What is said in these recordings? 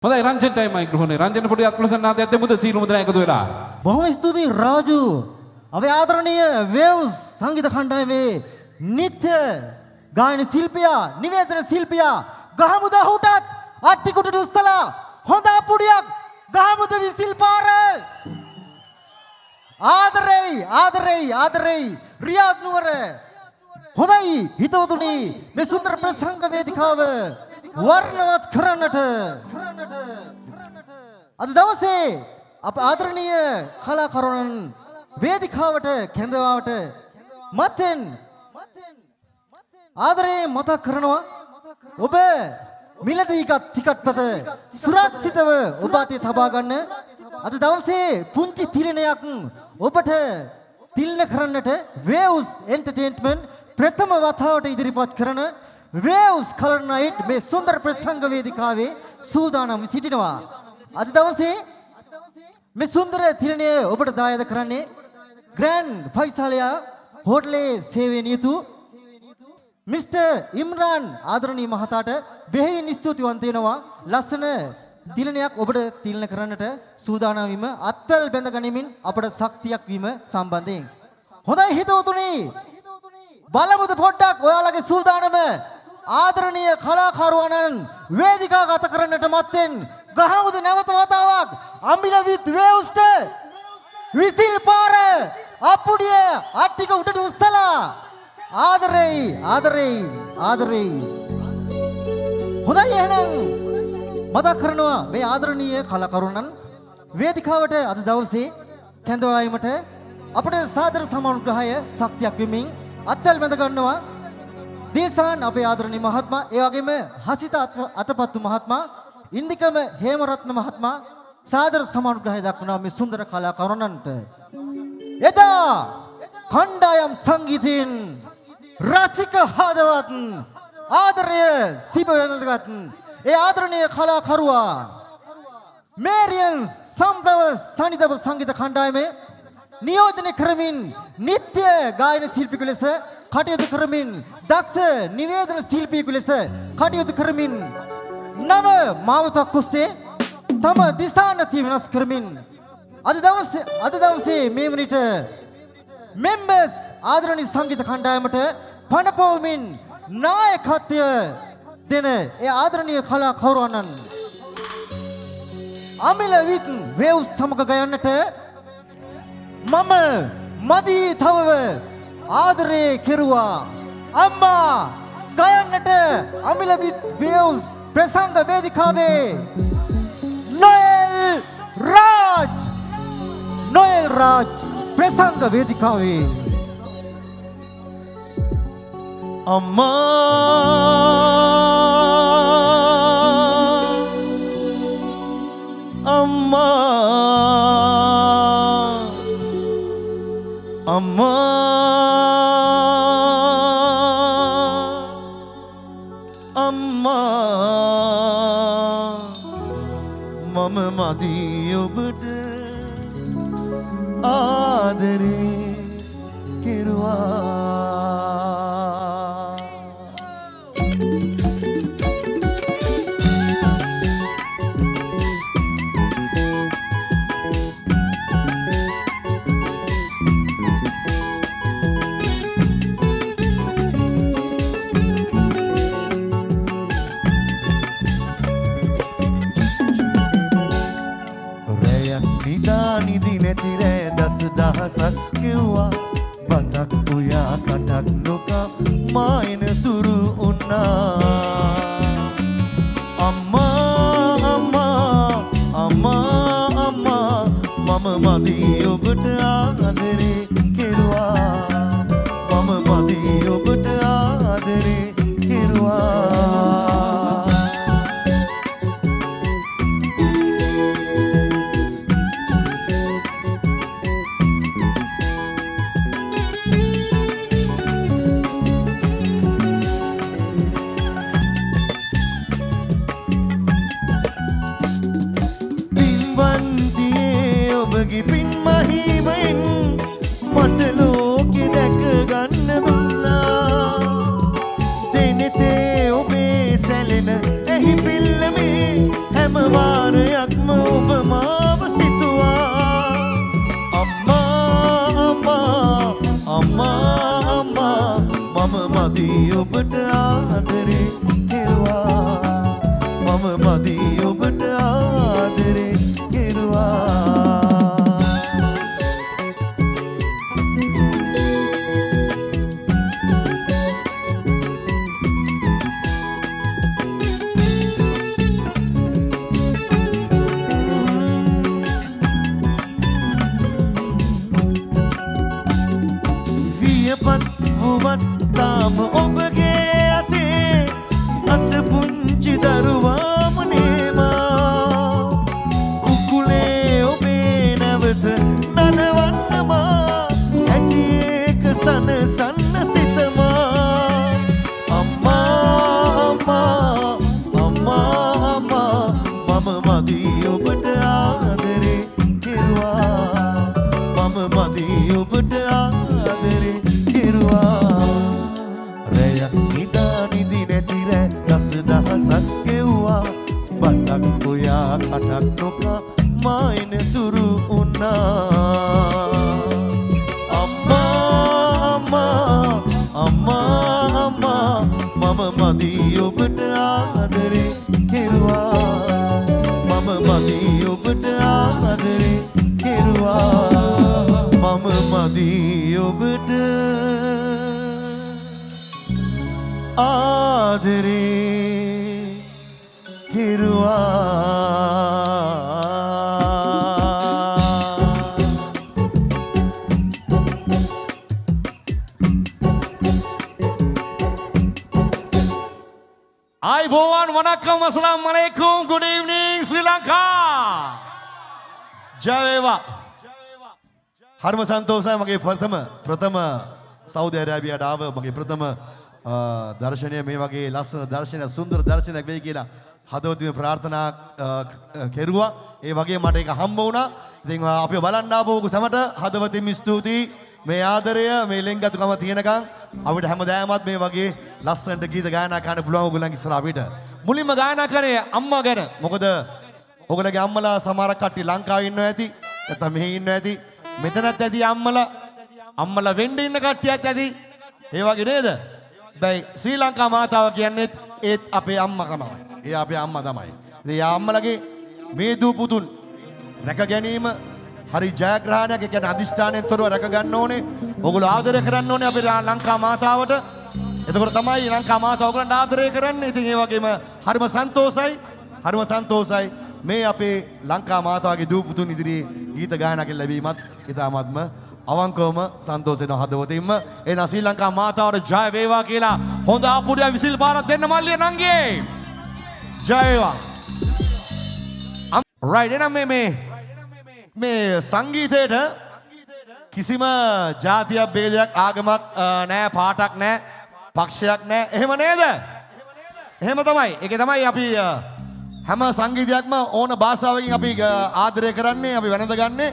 හොඳයි රංජන් ටයිම් මයික්‍රොෆෝනේ රංජන් පොඩි අත්පලසන්නාතයත් දෙමුද සීලු මුදලා එකතු වෙලා බොහොම ස්තුතියි රාජු අපේ ආදරණීය වේව්ස් සංගීත කණ්ඩායමේ නිත්‍ය ගායන ශිල්පියා නිවේදන ශිල්පියා ගහමුද හුටත් අට්ටිකුටට උස්සලා හොඳ අපුඩියක් ගහමුද විසිල් පාර ආදරෙයි රියාද් නුවර හොඳයි හිතවතුනි මේ සුන්දර ප්‍රසංග වේදිකාව වර්ණවත් කරන්නට අද දවසේ අප ආදරණීය කලාකරුවන් වේදිකාවට කැඳවාවට මත්තෙන් ආදරේ මතක් කරනවා ඔබ මිලදීගත් ටිකට් පත සුරක්ෂිතව ඔබ අතේ තබා ගන්න අද දවසේ පුංචි තිලිනයක් ඔබට තිලින කරන්නට වේව්ස් එන්ටර්ටේන්මන්ට් ප්‍රථම වතාවට ඉදිරිපත් කරන වේව්ස් කලර් නයිට් මේ සුන්දර ප්‍රසංග වේදිකාවේ සූදානම් සිටිනවා අද දවසේ මේ සුන්දර තිලිනය ඔබට දායාද කරන්නේ ග්‍රෑන්ඩ් ෆයිසාලියා හෝටලේ සේවය නියුතු මිස්ටර් ඉම්රාන් ආදරණීය මහතාට බෙහෙවින් ස්තුතිවන්ත වෙනවා ලස්සන තිලිනයක් ඔබට තිලින කරන්නට සූදානම් වීම අත්වැල් බැඳ ගනිමින් අපට ශක්තියක් වීම සම්බන්ධයෙන් හොඳයි හිතවතුනි බලමුද පොඩ්ඩක් ඔයාලගේ සූදානම ආදරණීය කලාකරුවන්න් වේදිකා ගත කරන්නට මත්තෙන් ගහමුද නැවත වතාවක් අම්බිල විත් වේව්ස්ට විසිල් පාර අප්පුඩිය අට්ටික උඩට උස්සලා ආදරෙයි හොඳයි එහෙනම් මතක් කරනවා මේ ආදරණීය කලාකරුවන්න් වේදිකාවට අද දවසේ කැඳවාීමට අපට සාදර සමානුග්‍රහය ශක්තියක් වෙමින් අත්වැල් බැඳ ගන්නවා දීසාන් අපේ ආදරණීය මහත්මයා ඒ වගේම හසිත අතපත්තු මහත්මයා ඉන්දිකම හේමරත්න මහත්මයා සාදර සමානුග්‍රහය දක්වනවා මේ සුන්දර කලාකරුවන්ට එදා කණ්ඩායම් සංගීතයෙන් රසික හදවත් ආදරය සිබවෙනදගත් ඒ ආදරණීය කලාකරුවා මේරියන් සම්ප්‍රව සනිදව සංගීත කණ්ඩායමේ නියෝජනය කරමින් නිත්‍ය ගායන ශිල්පියෙකු ලෙස කටයුතු කරමින් දක්ෂ නිවේදන ශිල්පියෙකු ලෙස කටයුතු කරමින් නව මාවතක් ඔස්සේ තම දිසානති වෙනස් කරමින් අද දවසේ මේ වනිට මෙම්බර්ස් ආදරණීය සංගීත කණ්ඩායමට පනපවමින් නායකත්වය දෙන ඒ ආදරණීය කලාකරුවන්න් අමිල විත් වේව්ස් සමග ගයන්නට මම මදී තවව ආදරේ කෙරුවා අම්මා ගයන්නට අමිල විත් වේව්ස් ප්‍රසංග වේදිකාවේ නොයෙල් රාජ් ප්‍රසංග වේදිකාවේ මම මදී ඔබට ආදරේ කෙරුවා දහසක් කිව්වා බතක් උයා කටක් නොකා මායන තුරු උන්නා අම්මා මම මදී ඔබට ආදරේ කෙරුවා මම මදී ඔබට ආදරේ කෙරුවා පින් මහිමෙන් මට ලෝකෙ දැක ගන්න දුන්නා දෙනෙතේ ඔබේ සැලෙන එහි පිල්ලමේ හැමවා ඔබට ආදරේ කෙරුවා මම මදි ඔබට ආදරේ කෙරුවා තාම ඔබගේ අතේ අත පුංචි දරුවාම නේමා කුකුලේ ඔබේ නැවත නනවන්නමා ඇති ඒක සනසන්න සිතමා අම්මා මම මදි ඔබට ආදරේ කෙරුවා මම මදි ඔබට ආදරේ කෙරුවා නිදි නැතිර දස දහසක් ගෙව්වා බතක් ඔයා කටක් නොකා මායන තුරු උන්නා අම්මා මම මදි ඔබට ආදරේ කෙරුවා මම මදි ඔබට ආදරේ කෙරුවා මම මදි ඔබට ආදරේ Aibowan wanakkam assalamu alaikum good evening Sri Lanka ජය වේවා හරිම සන්තෝෂයි මගේ ප්‍රථම සෞදි අරාබියාවට ආව මගේ ප්‍රථම දර්ශනය මේ වගේ ලස්සන දර්ශනයක් සුන්දර දර්ශනයක් වෙයි කියලා හදවතින් ප්‍රාර්ථනා කෙරුවා. ඒ වගේ මට ඒක හම්බ වුණා. ඉතින් අපි බලන්න ආපු සමට හදවතින් ස්තුතියි. මේ ආදරය මේ ලෙන්ගතුකම තියෙනකන් අපිට හැමදාමත් මේ වගේ ලස්සනට ගීත ගායනා කරන්න පුළුවන් ඕගොල්ලන්ගේ ඉස්සර අපිට. මුලින්ම ගායනා කරේ අම්මා ගැන. මොකද ඔයගොල්ලෝගේ අම්මලා සමහර කට්ටිය ලංකාවේ ඉන්නවා ඇති. නැත්නම් මෙහි ඉන්නවා ඇති. මෙතනත් ඇති අම්මලා වෙන්න ඉන්න කට්ටියත් ඇති. ඒ වගේ නේද? බයි ශ්‍රී ලංකා මාතාව කියන්නේ ඒත් අපේ අම්මා තමයි. ඒ අපේ අම්මා තමයි. ඉතින් අම්මලගේ මේ දූ පුතුන් රැක ගැනීම හරි ජයග්‍රහණයක්. ඒ කියන්නේ අදිෂ්ඨානයෙන් තොරව රැක ගන්න ඕනේ. ඕගොල්ලෝ ආදරය කරන්න ඕනේ අපේ ලංකා මාතාවට. එතකොට තමයි ලංකා මාතාව ඕගොල්ලන්ට ආදරය කරන්නේ. ඉතින් ඒ වගේම හරිම සන්තෝසයි මේ අපේ ලංකා මාතාවගේ දූ පුතුන් ඉදිරියේ ගීත ගායනා කරන්න ලැබීමත් ඉතාමත්ම අවංකවම සන්තෝෂ වෙන හදවතින්ම එන ශ්‍රී ලංකා මාතාවට ජය වේවා කියලා හොඳ ආපුඩිය විසිල් පාරක් දෙන්න මල්ලිය නංගියේ ජය වේවා. right එනම් මේ සංගීතයට කිසිම ජාතියක් භේදයක් ආගමක් නැහැ පාටක් නැහැ පක්ෂයක් නැහැ එහෙම නේද? එහෙම තමයි. ඒකේ තමයි අපි හැම සංගීතයක්ම ඕන භාෂාවකින් අපි ආදරය කරන්නේ අපි වැළඳ ගන්නේ.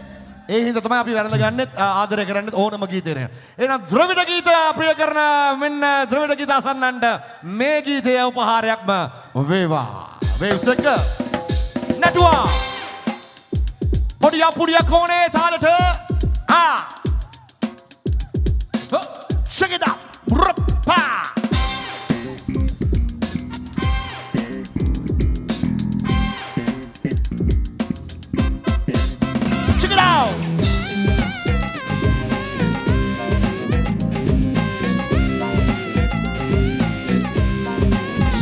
ඒ හින්දා තමයි අපි වැළඳ ගන්නෙත් ආදරය කරන්නෙත් ඕනම ගීතයක. එහෙනම් ද්‍රවිඩ ගීත ප්‍රිය කරන මෙන්න ද්‍රවිඩ ගීත අසන්නන්ට මේ ගීතය උපහාරයක්ම වේවා. වේව්ස් එක නැටුවා. පොඩිය කොනේ තාලට check it out. Rapa. Check it out.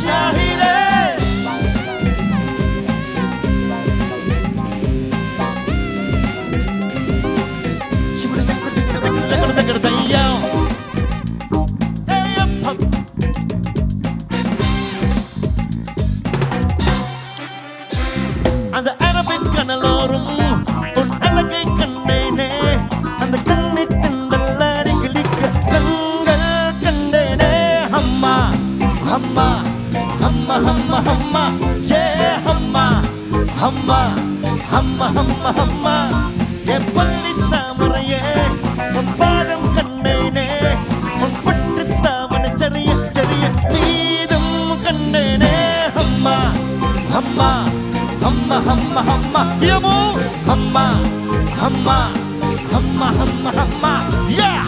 Shahide. அந்த அரபிக் கனலோரும் உன் அழகை கண்டேனே அந்த கண்ணை திண்டல் அடிக்கடிக்க கண்கள் கண்டேனே அம்மா அம்மா அம்மா அம்மா அம்மா ஏ அம்மா அம்மா அம்மா அம்மா அம்மா என் பள்ளி தாமரையே உன் பாதம் கண்டேனே உன் பட்டு தாமரை சரிய சரிய நீதும் கண்டேனே அம்மா அம்மா Hamma hamma hamma Yamo Hamma Hamma Hamma Hamma Hamma Yeah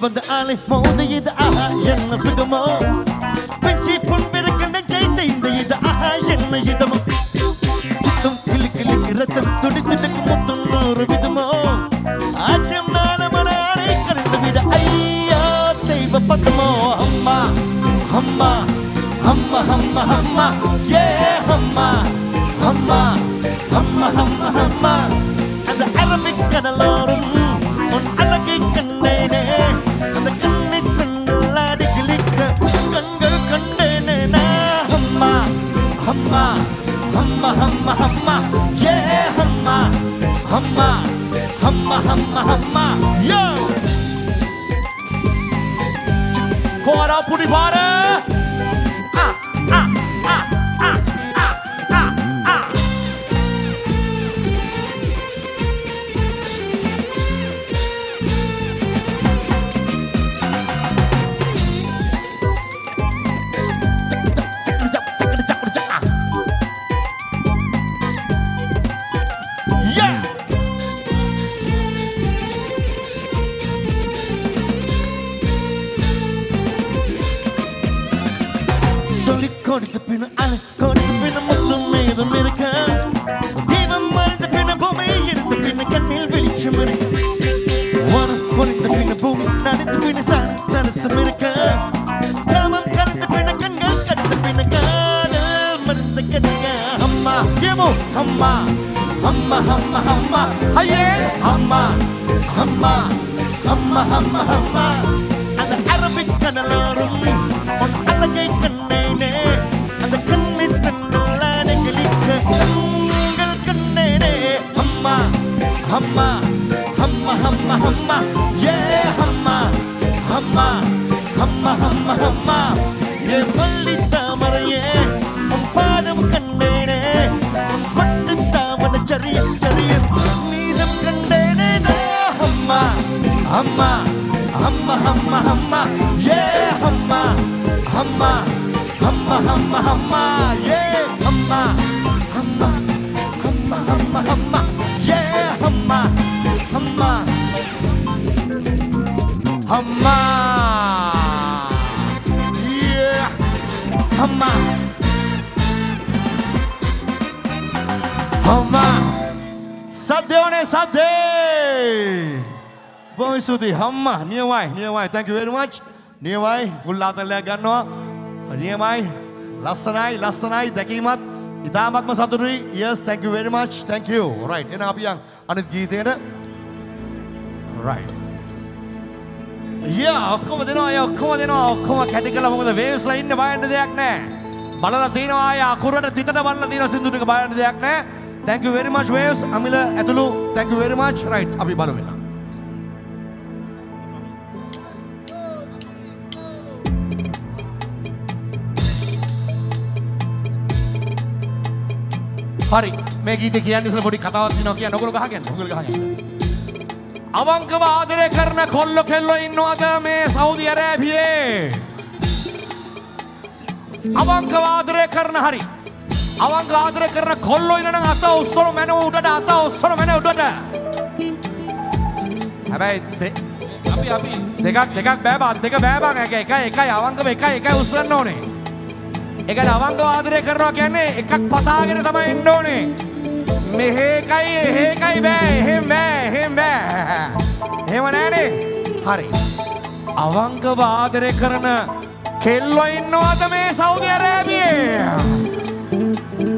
வந்த ஆளை மோதையது ஆஹா என்ன சுகமோ பெஞ்சி பொன்பிற கண்ட ஜெயித்த இந்த இது ஆஹா என்ன இதமோ சித்தம் கிளி கிளிக்கு ரத்தம் துடி துடிக்கு முத்தம் நூறு விதமோ ஆச்சம் நாணமன ஆளை கரண்டு விட ஐயா தெய்வ பத்தமோ அம்மா அம்மா அம்மா அம்மா அம்மா ஏ அம்மா அம்மா அம்மா அம்மா அம்மா அந்த அரபிக் கடலோரம் உன் அழகை கண்டேனே அந்த கண்ணை கண்ணாடி கிளிக்க கண்கள் கண்டேனே அம்மா அம்மா அம்மா அம்மா அம்மா ஏ அம்மா அம்மா அம்மா அம்மா அம்மா யோ கோரா புடி பாரு கொடுத்த பின்ன அலை கொடுத்த பின்ன முத்தம் மேதம் இருக்க தீபம் மறைந்த பின்ன பூமி இருந்த பின்ன கண்ணில் வெளிச்சம் இருக்க வானம் பொழிந்த பின்ன பூமி நனைந்த பின்ன சரசம் இருக்க காமம் கலந்த பின்ன கண்கள் கடித்த பின்ன காதல் மறந்த கண்க அம்மா ஏமோ அம்மா அம்மா அம்மா அம்மா ஐயே அம்மா அம்மா அம்மா அம்மா அம்மா அந்த அரபிக் கடலோரம் உன் அழகை கண்டேனே அந்த கண்ணை தன்னாடி கிளிக்க கண்கள் கண்டேனே அம்மா அம்மா அம்மா அம்மா அம்மா ஏ அம்மா அம்மா அம்மா அம்மா அம்மா ஏ பள்ளி தாமரையே உன் பாதம் கண்டேனே உன் பட்டு தாமர சரிய சரிய நீதம் கண்டேனே அம்மா அம்மா அம்மா அம்மா அம்மா ஏ அம்மா அம்மா அம்மா அம்மா அம்மா ஏ அம்மா அம்மா அம்மா அம்மா அம்மா ஏ அம்மா அம்மா அம்மா ஏ அம்மா அம்மா සද්දෝනේ සද්දේ බොහොම ස්තුතියි අම්මා නියමයි thank you very much නියමයි උල්ලාතලයක් ගන්නවා නියමයි ලස්සනයි දැකීමත් ඉතාමත්ම සතුටුයි yes thank you very much thank you right එහෙනම් අපි යන් අනිත් ගීතයට right yeah ඔක්කොම දෙනවා ඔක්කොම කැටි කළා මොකද waves ලා ඉන්න බයන්න දෙයක් නැහැ බලලා තිනවා ආය අකුරට තිතට බලලා තිනවා සින්දු ටික බයන්න දෙයක් නැහැ thank you very much waves අමිල ඇතුළු thank you very much right අපි බලමු එහෙනම් හරි මේ ගීතේ කියන්නේ ඉතල පොඩි කතාවක් තියෙනවා කියන්න ඔයගොල්ලෝ ගහගන්න අවංකව ආදරය කරන කොල්ල කෙල්ලෝ ඉන්නවද මේ සෞදි අරාබියේ අවංකව ආදරය කරන හරි අවංකව ආදරය කරන කොල්ලෝ ඉන්නනම් අත උස්සන මැනව උඩට හැබැයි අපි දෙකක් බෑබා දෙක බෑබා එකයි අවංකව එකයි උස්සන්න ඕනේ ඒකන අවංකව ආදරය කරනවා කියන්නේ එකක් පතාගෙන තමයි එන්න ඕනේ මෙහෙකයි බෑ එහෙම බෑ එහෙම නෑනේ හරි අවංකව ආදරය කරන කෙල්ලෝ ඉන්නවද මේ සෞදි අරාබියේ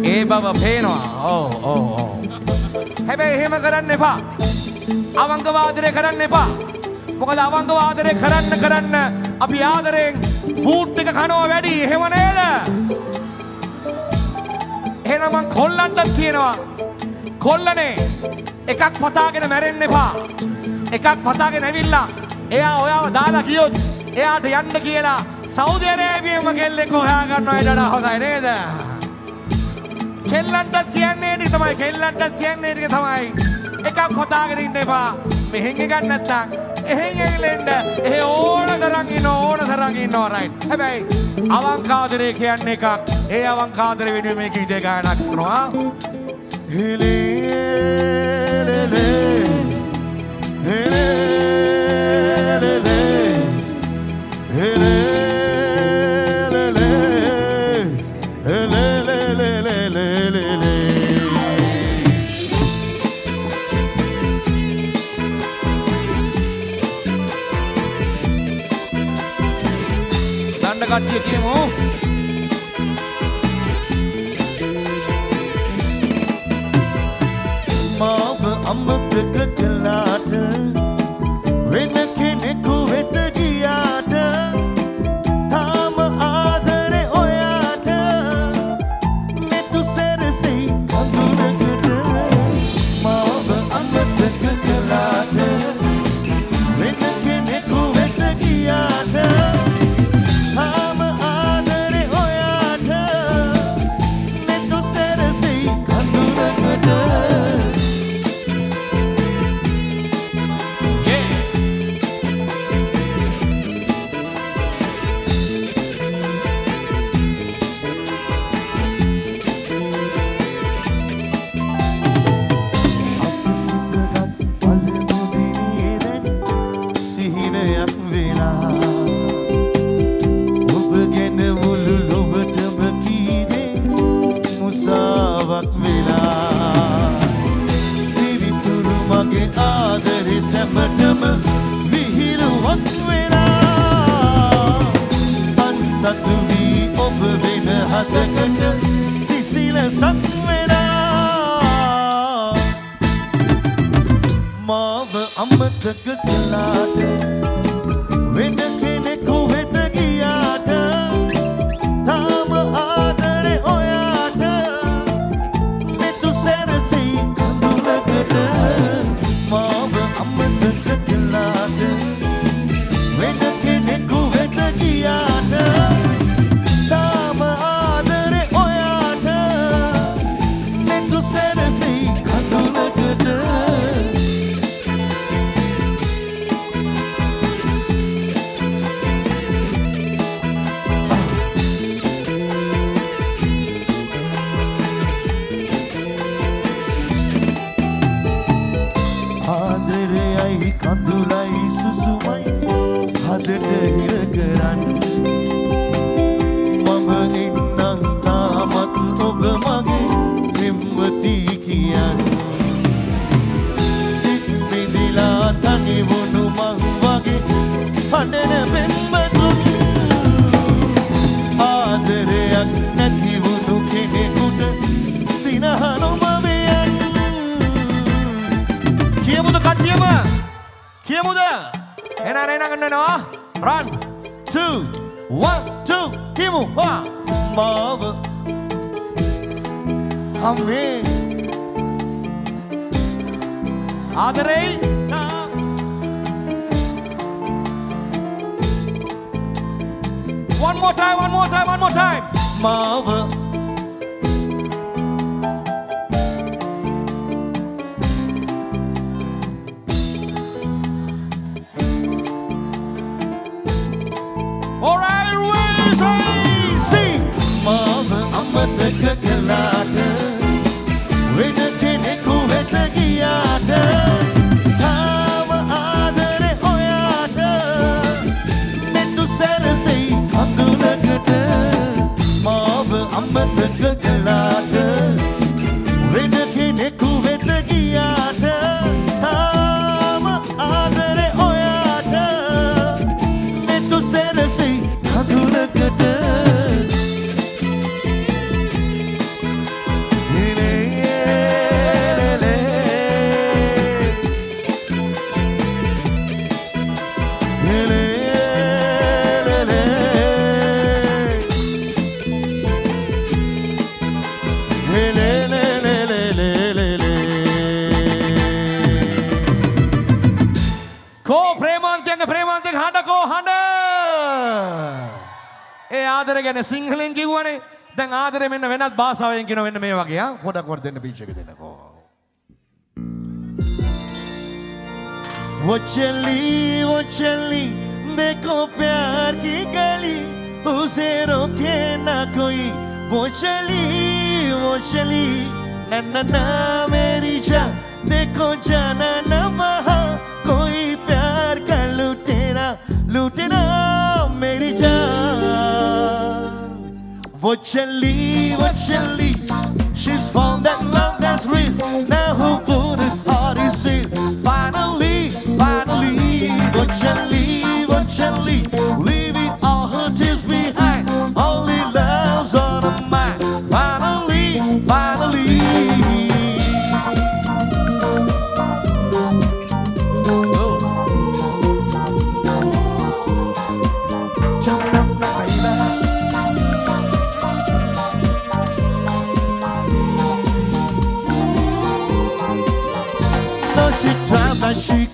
ඒ බබ පේනවා ඔව් හැබැයි එහෙම කරන්න එපා අවංකව ආදරය කරන්න එපා මොකද අවංකව ආදරය කරන්න අපි ආදරෙන් බූට් එක කනවා වැඩි එහෙම නේද එහෙනම් මං කොල්ලන්ටත් කියනවා කොල්ලනේ එකක් පතාගෙන මැරෙන්න එපා එකක් පතාගෙන ඇවිල්ලා එයා ඔයාව දාලා ගියොත් එයාට යන්න කියලා සෞදි අරාබියේම කෙල්ලෙක් හොයා ගන්නවා ඊට හොඳයි නේද කෙල්ලන්ටත් කියන්නේ නේ තමයි එකක් පතාගෙන ඉන්න එපා මෙහෙන් ගන්න නැත්තම් එහෙන් එල්ලෙන්න එහෙ ඕන තරම් ඉන්නවා රයිට් හැබැයි අවංක ආදරේ කියන්නේ එකක් ඒ අවංක ආදරේ වෙනුවෙන් මේ ගීතය ගායනා කරනවා Hele කට්ටිය කියමු. මාව අමතක කළාට වෙන කෙනෙකු වෙත ගියාට තාම ආදරේ ඔයාට මෙතු සැරසෙයි කඳුරකට මාව අමතක කළාට වෙන කෙනෙකු වෙත ගියාට තාම ආදරේ ඔයාට මෙතු සැරසෙයි කඳුරකට සැමටම විහිළුවක් වෙලා අන්සතු වී ඔබ වෙන හදකට සිසිලසක් වෙලා මාව අමතක කළාට වෙන කෙනෙකු වෙත ගියාට තාම ආදරේ ඔයාට මෙතු සැරසෙයි කඳුලකට මාව අමතක කළාට වෙන කෙනෙකු වෙත ගියාට තාම ආදරේ ඔයාට මෙතු සැරසෙයි කඳුලකට ආදරයයි කඳුලයි සුසුමයි හදට හිර කරන්න මම එන්නම් තාමත් ඔබ මගේ පෙම්වතී කියන්න සිත් බිඳිලා තනි වුණු මං වගේ හඬන පෙම්වතුන් ආදරයක් නැති වුණු කෙනෙකුට සිනහ නොමවයන් කියමුද කට්ටියම කියමුද එනා ගන්නවා run 2 1 2 කියමු මාව අම්මේ ආදරේ one more time මාව අමතක කළාට වෙන කෙනෙකු වෙත ගියාට තාම ආදරේ ඔයාට මෙතු සැරසෙයි කඳුලකට මාව අමතක කළාට වෙන කෙනෙකු වෙත ගියාට තාම ආදරේ ඔයාට මෙතු සැරසෙයි කඳුලකට ආදරය ගැන සිංහලෙන් කිව්වනේ දැන් ආදරය මෙන්න වෙනත් භාෂාවෙන් කියනවා වෙන්න මේ වගේ පොඩක් වට දෙන්න පිච් එක දෙන්නකෝ वो चली देखो प्यार की गली उसे रोके ना कोई वो चली ना मेरी जान देखो जाना ना वहाँ कोई प्यार का लुटेरा मेरी जान वो चली she's found that love that's real now who put it hard is it finally वो चली leaving all her tears behind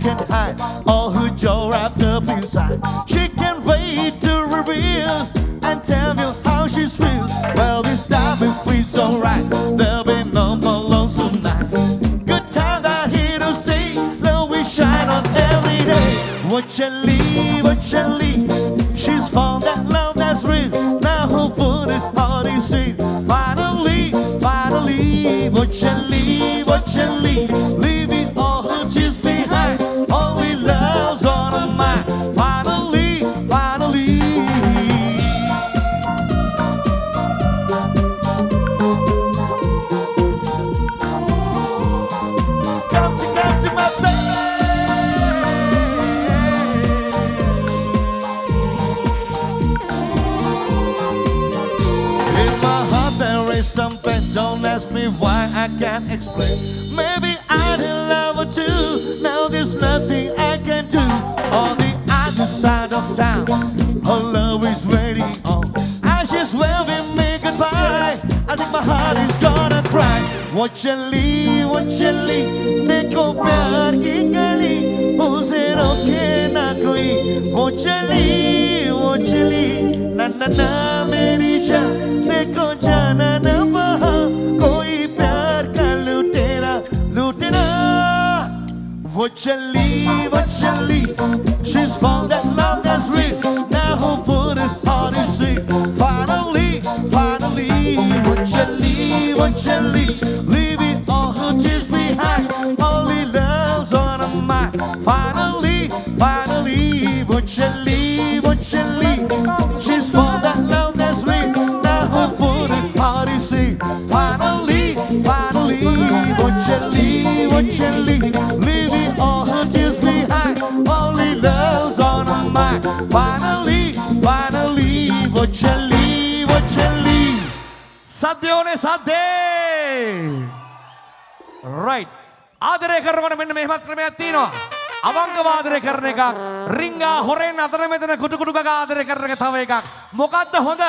can hide all her jaw wrapped up inside. She can't wait to reveal and tell you how she feels. Well, this time it feels alright. There'll be no more lonesome night. Good time that here to stay. Love we shine on every day. Watch and leave. She's found that love that's real. Now her foot is hard to see. Finally, watch and leave. Leaving all her tears behind. Only love's on her mind. Finally. Come to my baby. In my heart there is something. Don't ask me why, I can't explain. Maybe I didn't love her too. Now there's nothing I can do. On the other side of town, her love is waiting on. As she's waving me goodbye, I think my heart is gonna cry. Watch and leave. देखो प्यार की गली उसे रोके ना कोई. Watch and leave. ना मेरी जान देखो जाना ना वहाँ कोई प्यार का लुटेरा. Watch and leave. She's found that love that's real. Now her foot is hard to see. Finally. Watch and leave. Leaving all her tears behind. Only love's on her mind. Finally. Watch and leave. She's found that love that's real. Now her foot is hard to see. Finally. Watch and leave. Leaving all her tears behind. Only love's on her mind. Finally. Watch and leave. සද්‍යෝනේ සද්දේ right ආදරය කරනකොට මෙන්න මෙහෙමත් ක්‍රමයක් තියෙනවා අවංගව ආදරය කරන එකක් රින්ගා හොරෙන් අතර මෙතන කුටු කුටු ගගා ආදරය කරන එක තව එකක් මොකද්ද හොඳ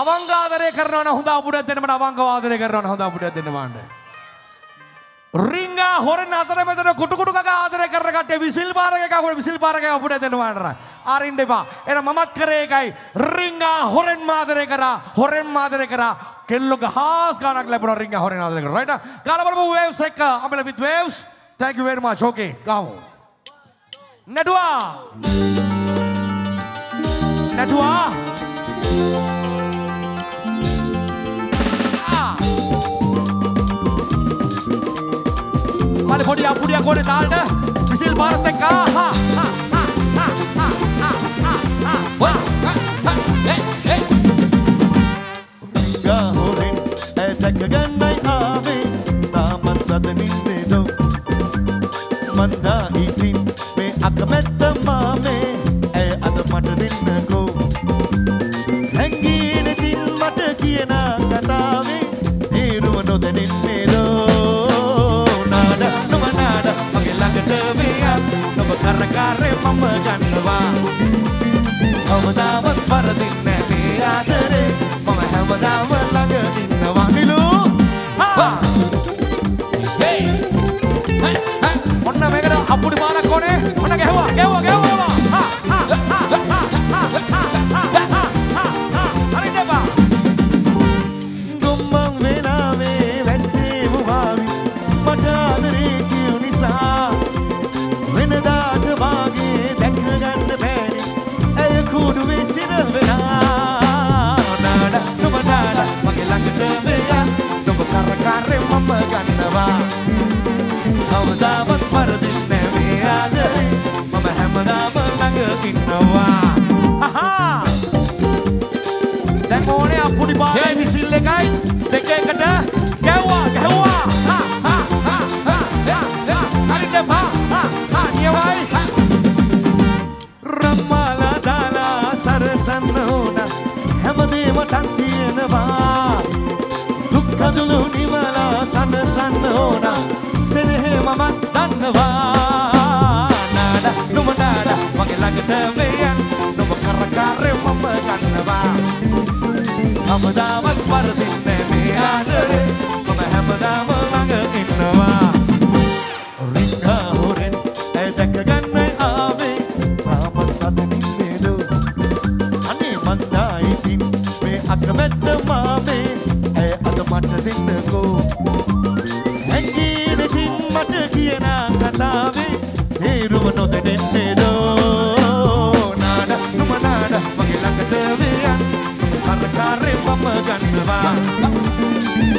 අවංගව ආදරය කරනවා නම් හොඳ අපුඩයක් දෙන්න මට අවංගව ආදරය කරනවා නම් හොඳ අපුඩයක් දෙන්න මාන්න රින්ගා හොරෙන් අතර මෙතන කුටු කුටු ගගා ආදරය කරන කට්ටිය විසිල් පාරක අපුඩයක් දෙන්න මාන්න ආරින්න එපා එහෙනම් මමත් කරේ එකයි රින්ගා හොරෙන් ආදරය කරා කෙල්ල ගහස් ගානක් ලැබුණා රින්ග හොරෙන් ආදරය කරා රයිට් ගාලා බලමු වේව්ස් එක අමල with waves thank you very much okay ගාමු නැටුවා මල පොඩි අපුඩියක් ඕනේ තාලට විසිල් පාරත් එක්ක Horen ඇතක ගන්නයි ආවේ තාමත් අද නින්දේදෝ මන්දා ඉතින් මේ අකමැත්ත මාමේ ඇය අද මට දෙන්නකෝ හැංගී නැතින් මට කියන කතාවේ තේරුම නොදැනෙන්නේදෝ නාඩ නොම නාඩ මගේ ළඟට වෙයන් නොබ කරකාරේ මම ගන්නවා අවදාවත් පරදින්නේ මේ ආදරේ මම හැමදාම ළඟ ඉන්නවා නිලු ඔන්න මේකට අපුඩි මාරක් ඕනේ ඔන්න ගැහුවා හරි දෙපා ගොම්මන් වෙනාවේ වැස්සේ වුවාවි මට ආදරේ කියු නිසා වෙනදාට වාගේ දැක ගන්න බෑනේ ඇය කුඩුවේ සිර වෙනා නාඩ මගේ ළඟට වෙයන් නොබ කරකාරේ මම ගන්නවා අවදාවත් පරදින්නේ මේ ආදරේ මම හැමදාම ළඟ ඉන්නවා දැන් ඕනේ අපුඩි පාරේ විසිල් එකයි දෙක එකට ගැහුවා හරි දෙපා නියමයි රම්මාලා දාලා සරසන්න ඕන හැමදේම තන් තියෙනවා දුක්ඛදුළු නිවලා සනසන්න ඕන සෙනෙහෙ මම දන්නවා නාඩ නුම නාඩ මගේ ළඟට වෙයන් නොබ කරකාරේ මම ගන්නවා හැමදාමත් පරදින්නේ මේ ආදරේ මම හැමදාම ළඟ ඉන්නවා රින්ගා හොරෙන් ඇය දැක අකමැත්ත මාමේ ඇය අද මට දෙන්නකෝ හැංගීනකින් මට කියන කතාවේ තේරුම නොදැනෙන්නේ දෝ නාඩ නුම නාඩ මගේ ළඟට වියන් කරකාරේ මම ගන්නවා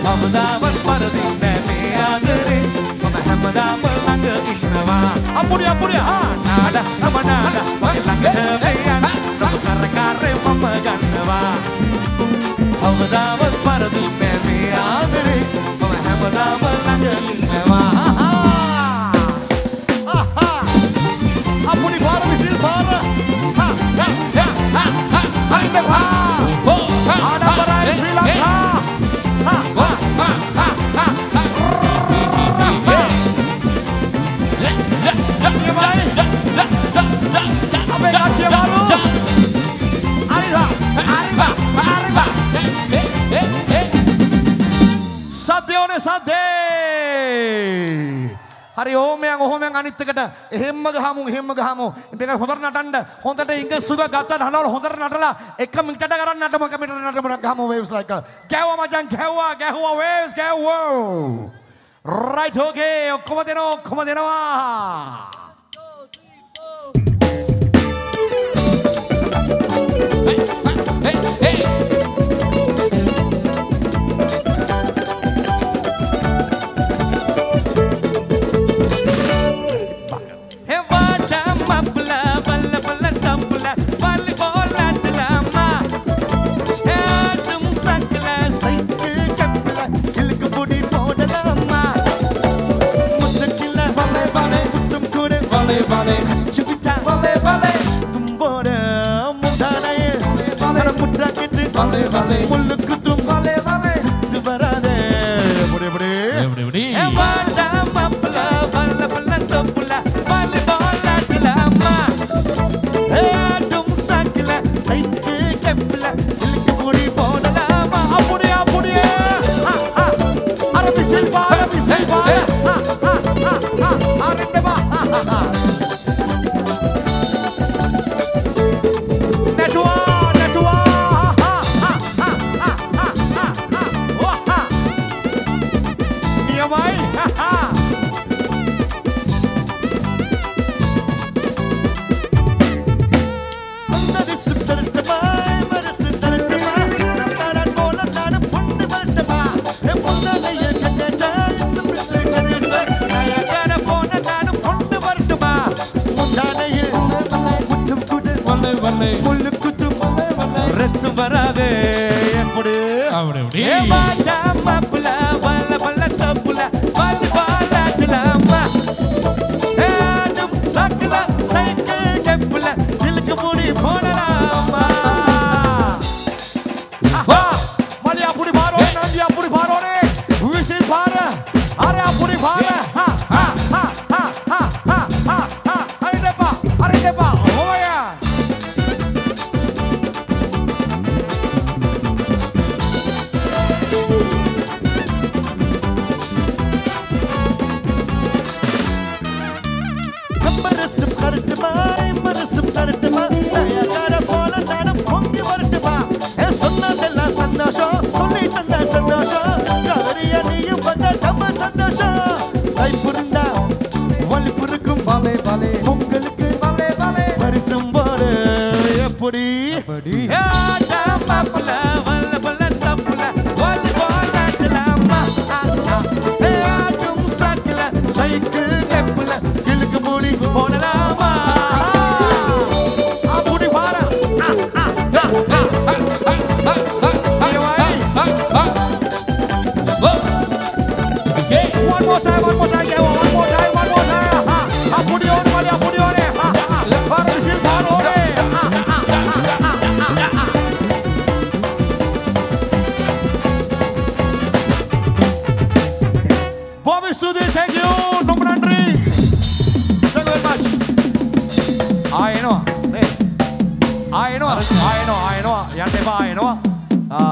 හැමදාම පරදින්නේ මේ ආදරේ මම හැමදාම ළඟ ඉන්නවා අපුඩිය නාඩ නුම නාඩ මගේ ළඟට වියන් කරකාරේ මම ගන්නවා හැමදාම පරදින්නේ මේ ආදරේ මම හැමදාම ළඟ ඉන්නවා අපුඩි පාර විසිල් පාර අන්න ආඩම්බරයි ශ්‍රී ලංකා අපේ කට්ටිය මාරු arriba සද්දෝනේ සද්දේ හරි ඕමයන් අනිත් එකට එහෙම්ම ගහමු මේක හොඳට නටන්න හොඳට ඉංග්‍රීසි සුග ගත්තා හනවල හොඳට නටලා එක මිනිටට කරන් නටමු එක මිනිටට නටමු ගහමු waves like ගැහුවා මචං ගැහුවා waves ගැහුවා right okay ඔක්කොම දෙනවා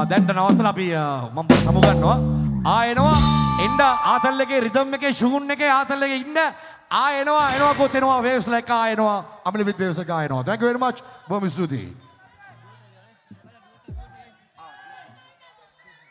දැන්ට නවත්තලා අපි මම සමුගන්නවා ආයෙනවා එන්න ආතල් එකේ රිද්ම් එකේ ෂූන් එකේ ආතල් එකේ ඉන්න ආයෙනවා කොත් එනවා waves like ආයෙනවා අමලි with waves එක ආයෙනවා thank you very much බොහොම ස්තුතියි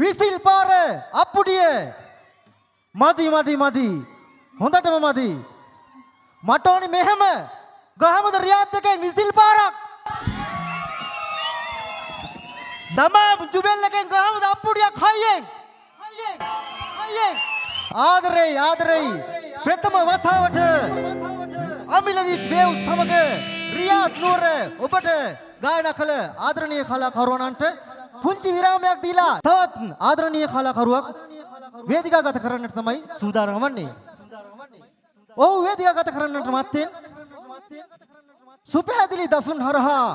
විසිල් පාර අප්පුඩිය මදි හොඳටම මදි මට ඕනි මෙහෙම ගහමුද රියාත් එකෙන් විසිල් පාරක් තමා ජුබෙල් එකෙන් ගහමුද අප්පුඩියක් හයියෙන් ආදරෙයි ප්‍රථම වතාවට අමිලවිත් වේව් සමග රියාත් නුවර ඔබට ගායනා කළ ආදරණීය කලාකරුවන්ට පුංචි විරාමයක් දීලා තවත් ආදරණීය කලාකරුවක් වේදිකාගත කරන්නට තමයි සූදානම් වන්නේ. ඔව් වේදිකාගත කරන්නට මත්තෙන් සුපහැදිලි දසුන් හරහා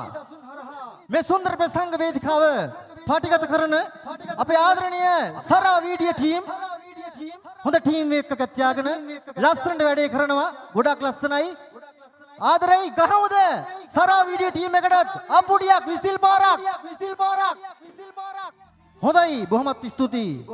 මේ සුන්දර ප්‍රසංග වේදිකාව පාටිගත කරන අපේ ආදරණීය සරා වීඩියෝ ටීම් හොඳ ටීම් එකක් තියාගෙන ලස්සනට වැඩේ කරනවා. ගොඩක් ලස්සනයි. ආදරෙයි ගහමුද සරා වීඩියෝ ටීම් එකටත් අම්පුඩියක් විසිල් පාරක් හොඳයි බොහොමත් ස්තුතියි.